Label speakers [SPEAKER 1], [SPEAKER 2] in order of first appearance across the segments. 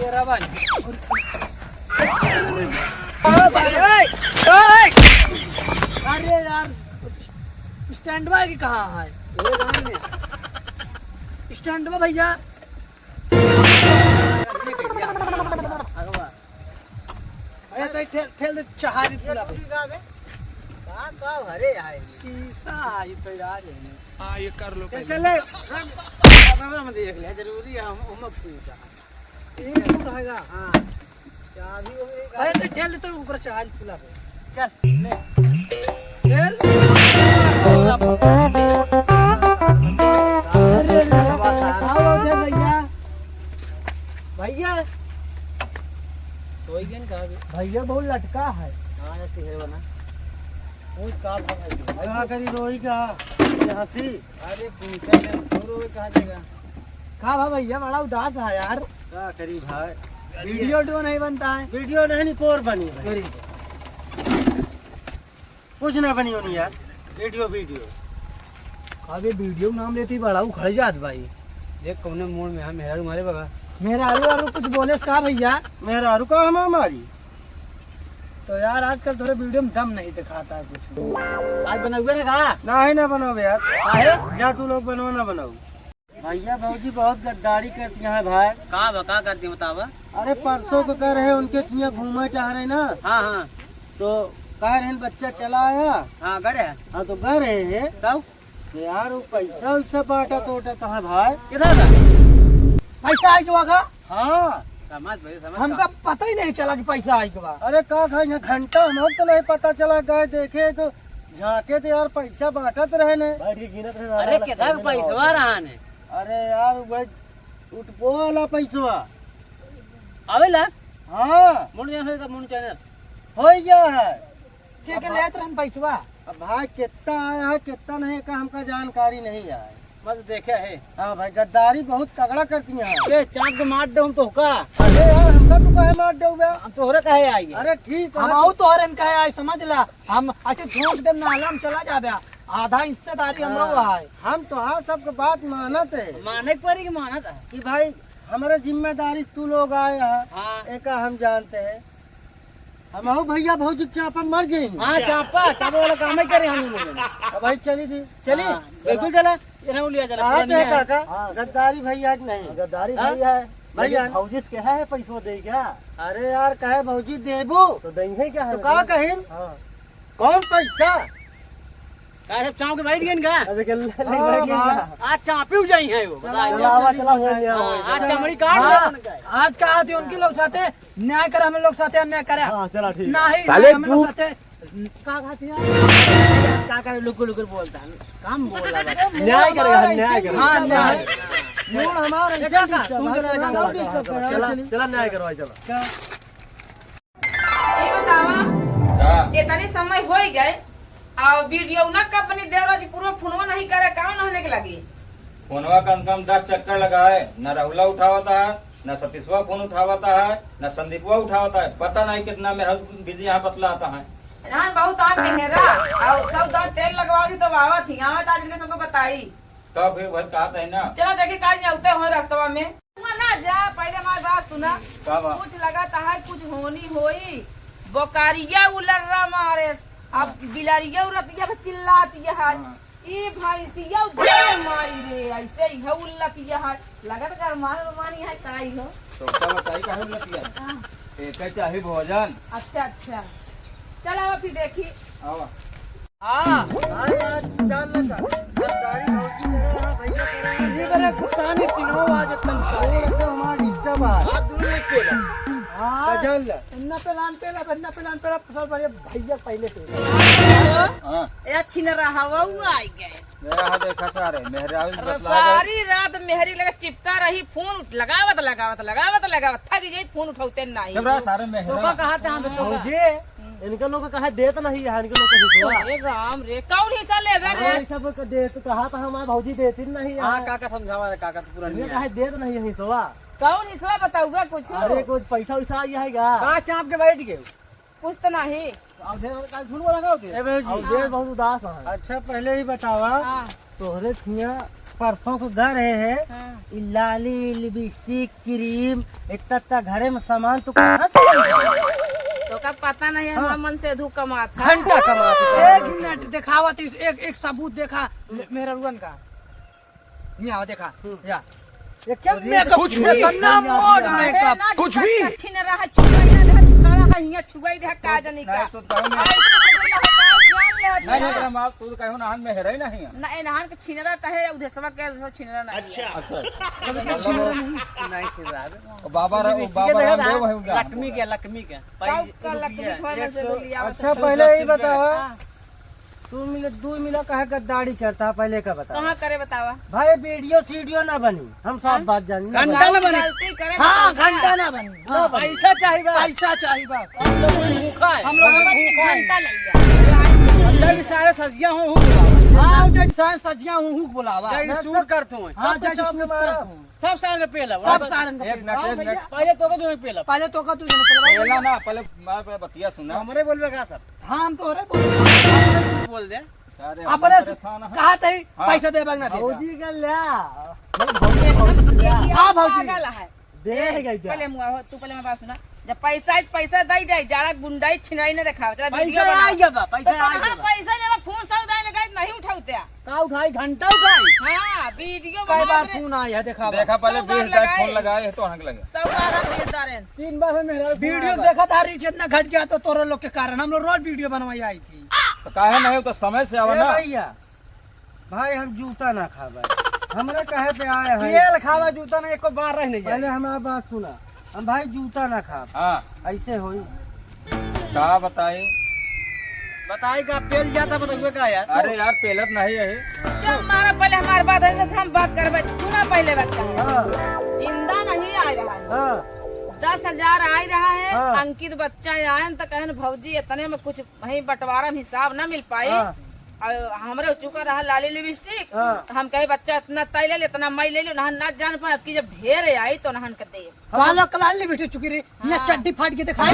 [SPEAKER 1] तेरा भाई अरे यार स्टैंड बाय की कहाँ है स्टैंड में भैया अरे तो ठेल दे चहारी पूरा भरे आए शीशा आई तो यार
[SPEAKER 2] हाँ ये कर लो
[SPEAKER 1] चले हम देख ले जरूरी है हम पूछा ये रहेगा हां चाबी हो गई अरे तो ठेल दे तो ऊपर चहारी पूरा चल ले ठेल अरे आओ भैया भैया कोई दिन का भैया बहुत लटका है हां ये है बना कोई का भाई करी रोई का हंसी अरे पूछा ने रोई कहां जगह का भैया बड़ा उदास है यार का करी भाई वीडियो तो नहीं बनता है वीडियो नहीं कोर बनी भाई कुछ ना बनी होनी यार वीडियो अबे वीडियो नाम लेती बड़ा उखड़ जात भाई देख कौन मोड़ में हम मेरा मारे बगा मेरा आरू कुछ बोले का भैया मेरा आरू का हम हमारी तो यार आजकल थोड़े वीडियो में दम नहीं दिखाता है कुछ आज बनाओगे ना कहा ना बनाओगे यार काहे जा तू लोग बनाओ ना बनाओ भैया भौजी बहुत गद्दारी करती हैं भाई कहाँ बका करती है बतावा अरे परसों को कह रहे उनके यहाँ घूमना चाह रहे ना हाँ तो कह रहे बच्चा चला आया हाँ गए हाँ तो गए रहे है तब यार वो पैसा वैसा बांटा तोटा कहाँ भाई किधर पैसा आई जो हाँ हमका पता ही नहीं चला कि पैसा आई के बाद अरे का खाई घंटा हम तो नहीं पता चला गए देखे तो झांके तो यार पैसा बांटत रहे ने अरे किधर पैसा रहा ने अरे यार भाई उठबो वाला पैसा आवेला हाँ मुड़ चैनल हो गया है के लेत रहन पैसा अब भाई कितना आया है कितना नहीं का हमका जानकारी नहीं है मत देखे है हाँ भाई गद्दारी बहुत तगड़ा करती है ये चाँद को मार दो हम तो का अरे यार हमका तो कहे मार दो हम तोहरे कहे आई अरे ठीक हम आऊ तोहरे कहे आई समझ ला हम अच्छा छोड़ दे नाला हम चला जाबे आधा हिस्सेदारी हमरो है हम तो हाँ सबके बात मानत है माने पड़ी की मानत है कि भाई हमारा जिम्मेदारी तू लोग आए हैं एक हम जानते हैं हम आओ भैया भौजी चापा मर गए हाँ चापा वाला काम ही करे हम लोग भाई चली थी चली बिल्कुल चला लिया चला गद्दारी भैया नहीं गद्दारी भैया है भैया भौजी के है पैसा दे क्या अरे यार कहे भौजी देबो तो देंगे क्या तो का कहिन कौन पैसा का सब चाव के बैठ गए का अबे के आज चापी जाई है वो आज चमड़ी काट आज का आती उनके लोग साथे न्याय करे हम लोग साथे अन्याय करे हां चला ठीक नहीं हम लोग साथे का खाती है का करे लुक बोलता है काम बोला न्याय करेगा हां न्याय मूड हमारा ऐसा का चला न्याय करवाई चलो
[SPEAKER 3] ये बतावा इतने समय हो गए और वीडियो न कंपनी देवरा जी पूरा फोनवा नहीं करे काम न होने के लगी
[SPEAKER 4] फोनवा कम 10 चक्कर लगाए न राहुला उठावता है न सतीशवा फोन उठावता है न संदीपवा उठावता है पता नहीं कितना मेरा बिजी यहाँ बतलाता है
[SPEAKER 3] बहुत आम मेहरा और सब दांत तेल लगवा थी तो वावा थी यहाँ आज के सबको बताई
[SPEAKER 4] तब फिर वही कहते है ना
[SPEAKER 3] चलो देखे काज उते हो रास्तवा में ना जा पहले हमारी बात सुना कुछ लगाता है कुछ होनी होई बोकारिया उलर्रा मारे अब बिलारिया रतिया चिल्लाती है ये भैंसिया मारी रे ऐसे ही है उल्लतिया है लगत कर मानी है काई हो
[SPEAKER 4] तो क्या बताई का है उल्लतिया एक चाहे भोजन
[SPEAKER 3] अच्छा चलो अब फिर देखी
[SPEAKER 4] आओ
[SPEAKER 1] हां यार जान लगा गद्दारी भौजी करे हां भैया करे ये बड़ा कुतानी तीनों आज तक तो हमारी इज्जत है हाथ दूर में केला हां चल इन्ना पेलान पेला फसल बड़े भैया पहले से
[SPEAKER 3] हां ए अच्छी न रहा वो आई गए
[SPEAKER 4] मेरा हाथ देखा सारे मेहरावी बतला
[SPEAKER 3] सारी रात मेहरी लगा चिपका रही फोन लगावत थक गई फोन उठाते नहीं
[SPEAKER 4] सब सारे मेहरा
[SPEAKER 1] तो कहा थे हम भौजी इनके लोग कहा देत नहीं है इनके लोग हिस्सा
[SPEAKER 3] अरे राम रे कौन हिस्सा लेबे रे
[SPEAKER 1] सब को दे तो कहा था हमारे भौजी देती नहीं हां काका समझावा काका तो पूरा नहीं कहा देत नहीं है हिस्सा
[SPEAKER 3] कौन हिस्सा बताऊगा कुछ
[SPEAKER 1] अरे कुछ पैसा वैसा आई हैगा का चाप के बैठ गए
[SPEAKER 3] कुछ तो नहीं
[SPEAKER 1] अब दे का झूठ लगाओ के अब दे बहुत उदास है अच्छा पहले ही बतावा तोहरे थिया परसों को घर है
[SPEAKER 3] हाँ।
[SPEAKER 1] इ लाली लिपस्टिक क्रीम इतना घरे में सामान तो कहाँ से लाए?
[SPEAKER 3] तो का पता नहीं है
[SPEAKER 1] हाँ।
[SPEAKER 3] हमारा मन से धू कमा था
[SPEAKER 1] घंटा कमाते। एक मिनट दिखावा तो एक सबूत देखा मेरा रुअन का नहीं आवा देखा या ये क्या मेकअप कुछ भी करना मोड मेकअप कुछ भी
[SPEAKER 3] छीन रहा है छुआई ना दे खड़ा है हिया छुआई दे का जाने का
[SPEAKER 4] तो तब में नहीं नहीं हम आप तू कहो नहान में है रही नहीं
[SPEAKER 3] ना ए नहान के छीनरा कहे उधर सब के छीनरा नहीं
[SPEAKER 4] अच्छा
[SPEAKER 1] नहीं छिल रहा है
[SPEAKER 4] बाबा रामदेव है उनका
[SPEAKER 1] लक्ष्मी के
[SPEAKER 3] का लकड़ी खोलने से लिया
[SPEAKER 1] अच्छा पहले यही बताओ तू मिले 2 मिला कहे गद्दारी करता पहले का बता
[SPEAKER 3] कहां करे बतावा
[SPEAKER 1] भाई वीडियो सीडियो ना बनी हम सब बात जानी
[SPEAKER 3] घंटा ना बने गलती करे
[SPEAKER 1] हाँ घंटा ना बनी पैसा चाहिए पैसा चाहिए हम लोग भूखा है
[SPEAKER 3] हम लोग घंटा ले जा
[SPEAKER 1] अंदर भी सारे सजिया हूँ हाँ जब सारे सजिया हूँ बुलावा शूट करते हूँ हाँ जब शूट मारा सब सारे पेला सब सारे
[SPEAKER 4] एक मिनट
[SPEAKER 1] पहले तो का तू पेला पहले तो का तू
[SPEAKER 4] पहला ना पहले मैं बतिया सुना
[SPEAKER 1] हमरे बोलबे का सर हाँ हम तो रे बोल दे अपने कहा थे पैसा दे बगना भौजी का ला हाँ भौजी
[SPEAKER 3] है
[SPEAKER 1] दे गई
[SPEAKER 3] पहले मुआ तू पहले मैं बात सुना जब पैसा दई जाए जारा गुंडाई छिनाई ने दिखाओ तेरा वीडियो
[SPEAKER 1] पैसा
[SPEAKER 3] बना
[SPEAKER 1] आ गया बा पैसा आ गया
[SPEAKER 3] पैसा लेवा फोन सब दाई लगाई नहीं उठाउते
[SPEAKER 1] का उठाई घंटा उठाई
[SPEAKER 3] हां वीडियो
[SPEAKER 1] कई बार
[SPEAKER 3] बना
[SPEAKER 1] फोन आया देखा
[SPEAKER 4] पहले 20 फोन लगाए तो हंक लगे
[SPEAKER 3] सब बार भेजदार हैं
[SPEAKER 1] 3 बार में मेरा वीडियो देखा था रीच इतना घट गया तो तोरे लोग के कारण हम लोग रोज वीडियो बनवाई आई थी
[SPEAKER 4] तो काहे नहीं तो समय से आवा ना
[SPEAKER 1] भैया भाई हम जूता ना खावा हमरे कहे पे आए हैं तेल खावा जूता ना एको बार रह नहीं पहले हमारा बात सुना हम भाई जूता ना खा
[SPEAKER 4] हाँ
[SPEAKER 1] ऐसे होई
[SPEAKER 4] का बताई
[SPEAKER 1] का पेल जाता बताइए का यार
[SPEAKER 4] अरे यार पेलत नहीं है
[SPEAKER 3] जब हमारा पहले हमारी बात है जब हम बात करबे सुना पहले बात कर
[SPEAKER 1] हाँ
[SPEAKER 3] जिंदा नहीं आ रहा है
[SPEAKER 1] हाँ
[SPEAKER 3] 10,000 आ रहा है
[SPEAKER 1] हाँ।
[SPEAKER 3] अंकित बच्चा आए तो कहन भौजी इतने में कुछ वही बंटवारा में हिसाब न मिल पाई
[SPEAKER 1] हाँ।
[SPEAKER 3] और हमरे चुका रहा लाली लिपस्टिक
[SPEAKER 1] हाँ।
[SPEAKER 3] तो हम कहे बच्चा इतना तय ले इतना मई ले लो नहन ना जान पाए अब की जब ढेर आई तो नहन के दे
[SPEAKER 1] काला कलाल नहीं बिठी चुकी रे ये चड्डी फाट के दिखाई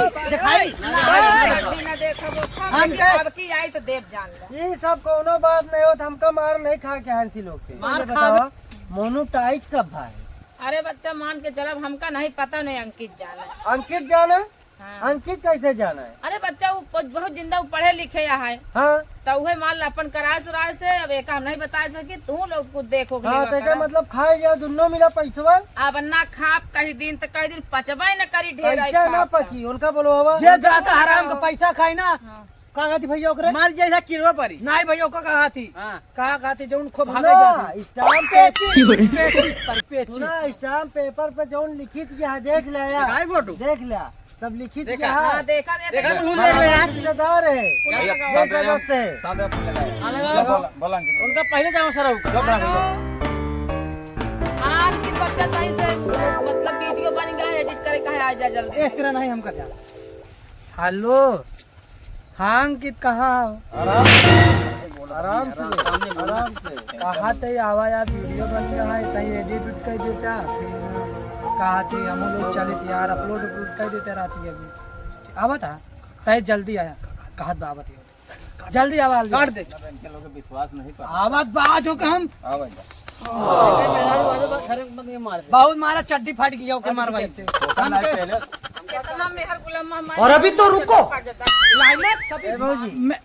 [SPEAKER 3] ना देखो वो
[SPEAKER 1] हम कहे-
[SPEAKER 3] अब की आई तो देव जान ले
[SPEAKER 1] ये सब कोनो बात नहीं हो तो हमका मार नहीं खा के हंसी लोग से मार बताओ मोनोटाइज कब भाई
[SPEAKER 3] अरे बच्चा मान के चलब हमका नहीं पता नहीं अंकित जाना है।
[SPEAKER 1] अंकित जाना
[SPEAKER 3] हाँ।
[SPEAKER 1] अंकित कैसे जाना है
[SPEAKER 3] अरे बच्चा वो बहुत जिंदा वो पढ़े लिखे या है
[SPEAKER 1] हाँ
[SPEAKER 3] तो वही मान ला अपन कराए सुराए से अब एक हम नहीं बता सकी तू लोग कुछ देखो
[SPEAKER 1] हाँ तो क्या मतलब खाए जाओ दोनों मिला पैसा
[SPEAKER 3] अब ना खाप कहीं दिन तो कई दिन पचबा न करी ढेर आई
[SPEAKER 1] पैसा ना
[SPEAKER 3] खाप का।
[SPEAKER 1] पची उनका बोलो हवा जे जाता हराम का पैसा खाई ना
[SPEAKER 3] हाँ।
[SPEAKER 1] कहा थी भैया ओकरे मार जैसा किरवा परी नहीं भैया का कहा थी कहा थी जो उनको भागे जाती स्टाम्प पेपर स्टाम्प पेपर पे जो लिखित गया देख लिया देख लिया सब लिखित गया
[SPEAKER 3] हाँ, देखा
[SPEAKER 1] रिश्तेदार है
[SPEAKER 4] बोला
[SPEAKER 1] उनका पहले जाओ सर
[SPEAKER 3] आज की बच्चा सही से मतलब वीडियो बन गया एडिट करे कहे आ जा जल्दी
[SPEAKER 1] इस तरह नहीं हमका ध्यान हेलो हाँ अंकित कहाँ आराम से कहा थे आवा यार वीडियो बन रहा है कहीं एडिट कर देता कहा थे हम लोग चले थे यार अपलोड कर देते रहती है अभी आवा था तय जल्दी आया कहा बाबा थी जल्दी आवाज काट दे
[SPEAKER 4] विश्वास नहीं कर
[SPEAKER 1] आवाज बाज हो के हम बहुत मारा चड्डी फट गया ओके मारवाई से
[SPEAKER 3] कितना मेहर गुलाम
[SPEAKER 1] और अभी तो रुको
[SPEAKER 3] सभी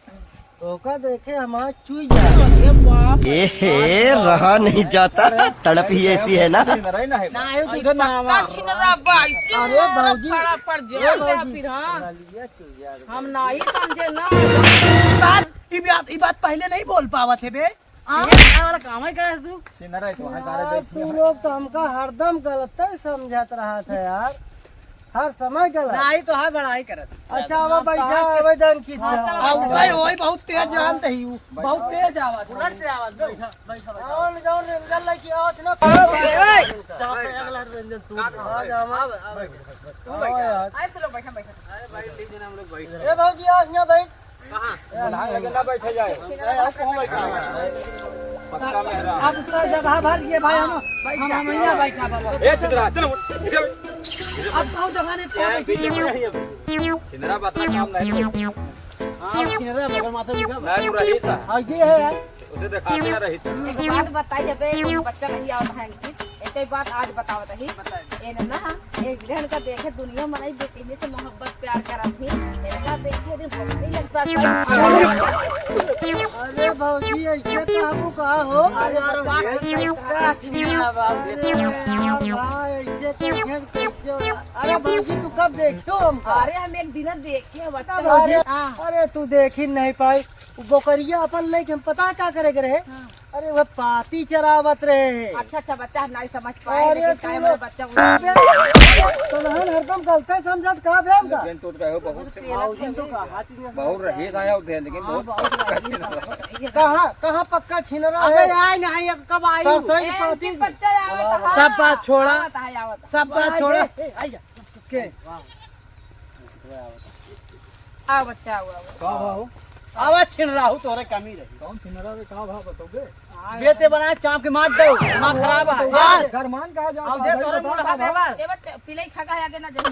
[SPEAKER 1] ओका देखे हमारा चुई जा
[SPEAKER 2] ए रहा नहीं जाता तड़प ही ऐसी है ना
[SPEAKER 3] पर फिर हाँ हम नहीं समझे ना
[SPEAKER 1] ये बात पहले नहीं बोल पावा थे बे काम है तू तू लोग तो हमका हरदम गलत समझत रहा था यार हर समय गलत नहीं तो हर बड़ाई करत अच्छा अब बैठा आवेदन की वही बहुत तेज जानते ही बहुत तेज आवाज उलट से आवाज बैठा बैठा जाओ रेंजर लगी आवाज ना
[SPEAKER 3] आए तो लोग बैठा बैठा
[SPEAKER 1] ए भौजी आ यहाँ बैठ
[SPEAKER 4] कहाँ बैठे जाए पक्का मेहरा
[SPEAKER 1] अब पूरा जगह भर ये भाई हम यहाँ बैठा बाबा
[SPEAKER 4] ए छिंदरा चलो
[SPEAKER 1] अब बहुत जगह ने
[SPEAKER 4] छिंदरा बात काम नहीं
[SPEAKER 1] हाँ छिनरा मगर माथा लिखा
[SPEAKER 4] नहीं वो रही था
[SPEAKER 1] हाँ ये है यार
[SPEAKER 4] उसे दिखाते ना रही था
[SPEAKER 3] एक बात बताई जब एक बच्चा नहीं आवता है एक ही बात आज बतावत है ए ना एक जन का देखे दुनिया मनाई बेटी से मोहब्बत प्यार करा थी इनका देखे रे बहुत ही लग
[SPEAKER 1] अरे भौजी ऐसे तो हमको कहा हो अरे भौजी तू कब देखो हमको
[SPEAKER 3] अरे हम एक दिन देखे बच्चा
[SPEAKER 1] अरे तू देख ही नहीं पाई बोकरिया अपन लेके हम पता क्या करे रहे अरे वह पाती चरावत रहे
[SPEAKER 3] अच्छा अच्छा बच्चा नहीं समझ पाए
[SPEAKER 1] अरे
[SPEAKER 3] लेकिन टाइम में बच्चा
[SPEAKER 1] तलहन हरदम गलते समझत कहा बे हमका
[SPEAKER 4] लेकिन तो कहो बहुत से
[SPEAKER 1] भौजी तो कहा
[SPEAKER 4] बहुत रही था या उधर लेकिन बहुत
[SPEAKER 1] कहाँ पक्का छीन रहा है आई नहीं अब कब आई सही पाती
[SPEAKER 3] बच्चा आवत है
[SPEAKER 1] सब बात छोड़ा
[SPEAKER 3] आवत
[SPEAKER 1] सब बात छोड़ा के
[SPEAKER 3] आ बच्चा हुआ
[SPEAKER 1] का भाव आवाज छीन रहा हूँ तोरे कमी रही कौन छीन रहा है का भाव बताओगे बेटे बनाए चाप के मार दो मां खराब है बस घरमान कहा जा अब दे तोरे मुंह लगा दे बस
[SPEAKER 3] ए बच्चा पिलाई खा के आगे ना जाओ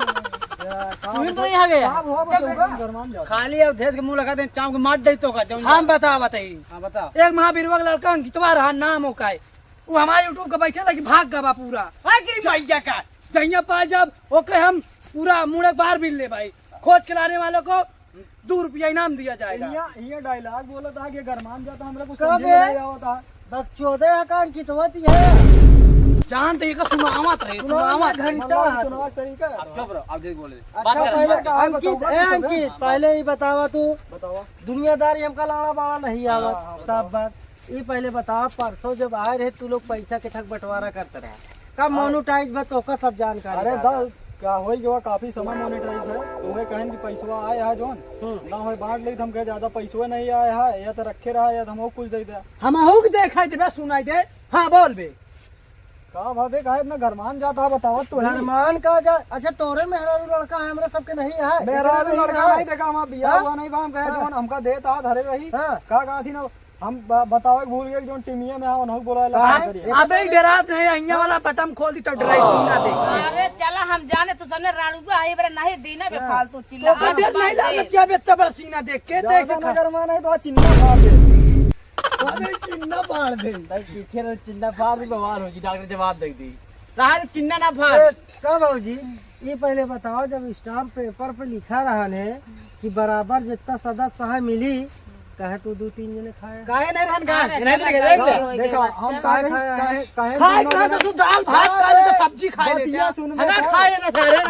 [SPEAKER 1] तू तो यहां गया का भाव बताओगे घरमान जा खाली अब धेस के मुंह लगा दे चाप के मार दे तो का हम बता बताई हां बता एक महावीरवा का लड़का अंकितवा रहा नाम हो काय वो हमारे यूट्यूब का बैठे लगी भाग गवा पूरा हां गिरी भैया का जइया पा जब ओके हम पूरा मुड़क बाहर बिल ले भाई खोज के लाने वालों को 2 रुपया इनाम दिया जाएगा ये डायलॉग बोला था कि गरमान जाता हमरा कुछ समझ नहीं आवता बस 14 का अंकितवती है जानते ये का सुनावत रहे सुनावत घंटा सुनावत तरीका अब चुप रहो अब देख बोले अच्छा पहले अंकित पहले ही बतावा तू बतावा दुनियादारी हमका लाना बाड़ा नहीं आवा सब बात ये पहले बतावा परसों जब आए रहे तू लोग पैसा के ठग बंटवारा करते रहे कब मोनेटाइज में तो का सब जानकारी अरे दस क्या हो गया काफी समय मोनेटाइज है तुम्हें कहें कि पैसा आया है जोन ना हो बांट ले हम कहे ज्यादा पैसा नहीं आया है या तो रखे रहा या हम कुछ दे दे हम हुक देखा दे सुनाई दे हां बोल बे का भावे का इतना घरमान जाता बताओ तू घरमान का जा अच्छा तोरे मेहरारू लड़का है हमरा सबके नहीं है मेहरारू लड़का नहीं देखा हम बियाह हुआ नहीं बा हम कहे जोन हमका देता धरे रही का थी ना हम बताओ भूल गए जो टीमिया में आओ बोला अबे डरात नहीं अहिया वाला बटन खोल दी तो डराई सुनना दे
[SPEAKER 3] अरे चला हम जाने तू सबने राणुआ है बरे नहीं दीना बे फालतू चिल्ला
[SPEAKER 1] तो डर नहीं लागत क्या बे तबर सीना देख के देख नगर माने तो चिन्ना फाड़ दे अबे चिन्ना फाड़ दे भाई पीछे रे चिन्ना फाड़ दे बवाल होगी डॉक्टर जवाब दे दी राहत चिन्ना ना फाड़ का बाबूजी ये पहले बताओ जब स्टाम्प पेपर पे लिखा रहा है कि बराबर जितना सदस्य मिली कहे तू 2-3 जने खाए काहे नहीं रहन खाए नहीं देखा हम काहे तो तू दाल भात खा ले तो सब्जी खा ले हना खाए ना सारे ना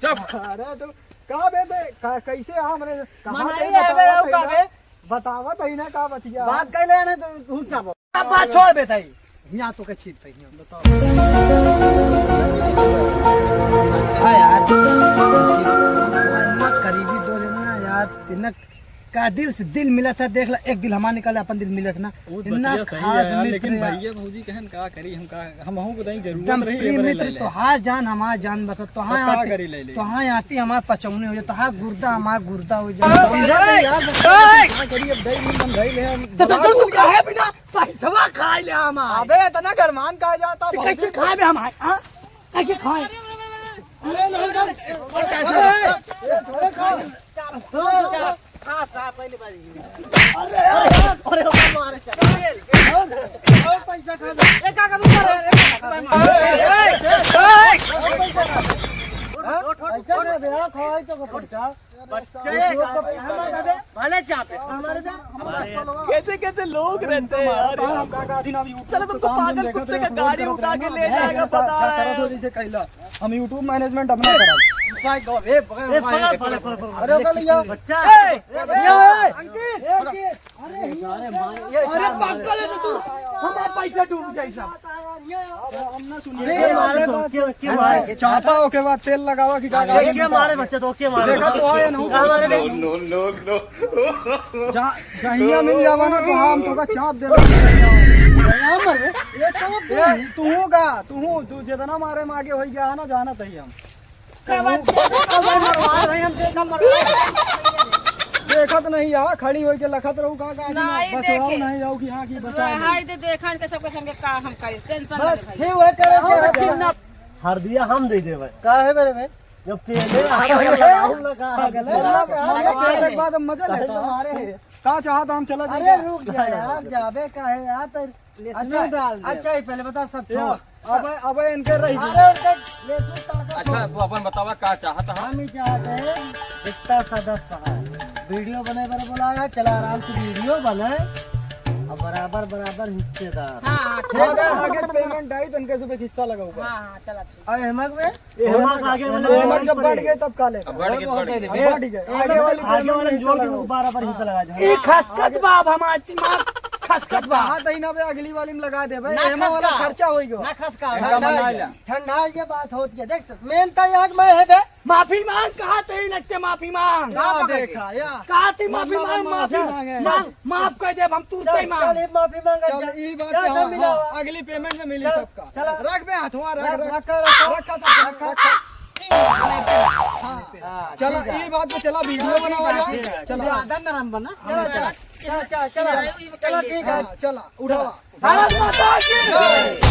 [SPEAKER 1] चुप अरे तो का बे कैसे हमरे कहां बतावत है ना का बतिया बात कह ले ना तू क्या बात छोड़ बेटाई यहां तो के छीट पे बताओ अच्छा यार मत करीबी दो जना यार तिनक का दिल से दिल मिला था देख ला एक दिल हमारा निकला अपन दिल मिला था ना इतना खास लेकिन भैया भौजी कहन का करी हम को नहीं जरूरत रही मित्र तो हां जान हमार जान बस तो हां आती हमार पचौने हो जाए तो हां गुर्दा हमार गुर्दा हो जाए यार करी अब दही मन रही ले तो तू काहे बिना पैसा खा ले हमार अबे इतना घरमान का जाता कैसे खाए बे हम हां कैसे खाए अरे नहीं और कैसे थोड़े खा हां साहब पहले बारी अरे मारे चल और पैसा खा ए का करू पैसा दे बेड़ा खाई तो पैसा भले चापे
[SPEAKER 5] कैसे कैसे लोग रहते हैं यार चलो तुमको पागल कुत्ते का गाड़ी उठा के ले जाएगा बता रहा है
[SPEAKER 1] हम यूट्यूब मैनेजमेंट अपना करा अरे भैया बच्चा अंकित अरे पागल है तू हमारा पैसा डूब जाए सब हम ना सुनिए चाहता हो के बाद तेल लगावा कि क्या मारे बच्चे तो के मारे देखा तो है नो नो जहिया मिल जावा ना तो हम तो का चाप दे ये तू जितना मारे मागे हो गया है ना जाना चाहिए हम देखत नहीं यार खड़ी होई के लखत रहू का नहीं जाऊ कि हां की बचा
[SPEAKER 3] हाय दे देखन के सबके संगे का हम करी टेंशन
[SPEAKER 1] बस हे वो करे
[SPEAKER 5] हर दिया हम दे देबे
[SPEAKER 1] का है मेरे में जब पहले एक बात मजा लेता हमारे
[SPEAKER 5] कहाँ चाहता हम चला
[SPEAKER 1] अरे रुक जा यार जाबे का है यार तो अच्छा ही पहले बता सब
[SPEAKER 5] अब इनके रही
[SPEAKER 4] अच्छा तू अपन बतावा का चाहता है
[SPEAKER 1] हम ही चाहते हैं जितना सदस्य है वीडियो बने बने बोला चला आराम से वीडियो बने और बराबर बराबर हिस्सेदार
[SPEAKER 3] हाँ ठीक है
[SPEAKER 5] आगे पेमेंट आई तो इनके सुबह हिस्सा लगा हुआ
[SPEAKER 3] हाँ हाँ चला ठीक
[SPEAKER 1] और हेमक में आगे
[SPEAKER 5] पेमेंट जब बढ़ गए तब काले
[SPEAKER 4] अब बढ़ गए
[SPEAKER 5] बढ़ गए आगे वाली
[SPEAKER 1] जोड़ के बराबर हिस्सा लगा
[SPEAKER 5] एक खसखस बाब हमारे दिमाग खसखस बाब हाँ तही ना बे अगली वाली में लगा दे भाई एमा वाला खर्चा होएगा
[SPEAKER 1] ना खसका ठंडा ये बात होती है देख मेन तो यार मैं है बे
[SPEAKER 5] माफी मांग कहा थे लगते माफी मांग
[SPEAKER 1] देखा या
[SPEAKER 5] कहा थी माफी मांग माफी मांग माफ कर दे हम तुरंत ही मांग
[SPEAKER 1] माफी मांगा
[SPEAKER 5] चल ई बात क्या अगली पेमेंट में मिली सबका रख बे हाथवा रख चला ये बात पे चला वीडियो बनावा चला
[SPEAKER 1] आधा नरम बना
[SPEAKER 3] चला
[SPEAKER 1] चला ठीक है
[SPEAKER 5] चला उठावा
[SPEAKER 1] भारत माता की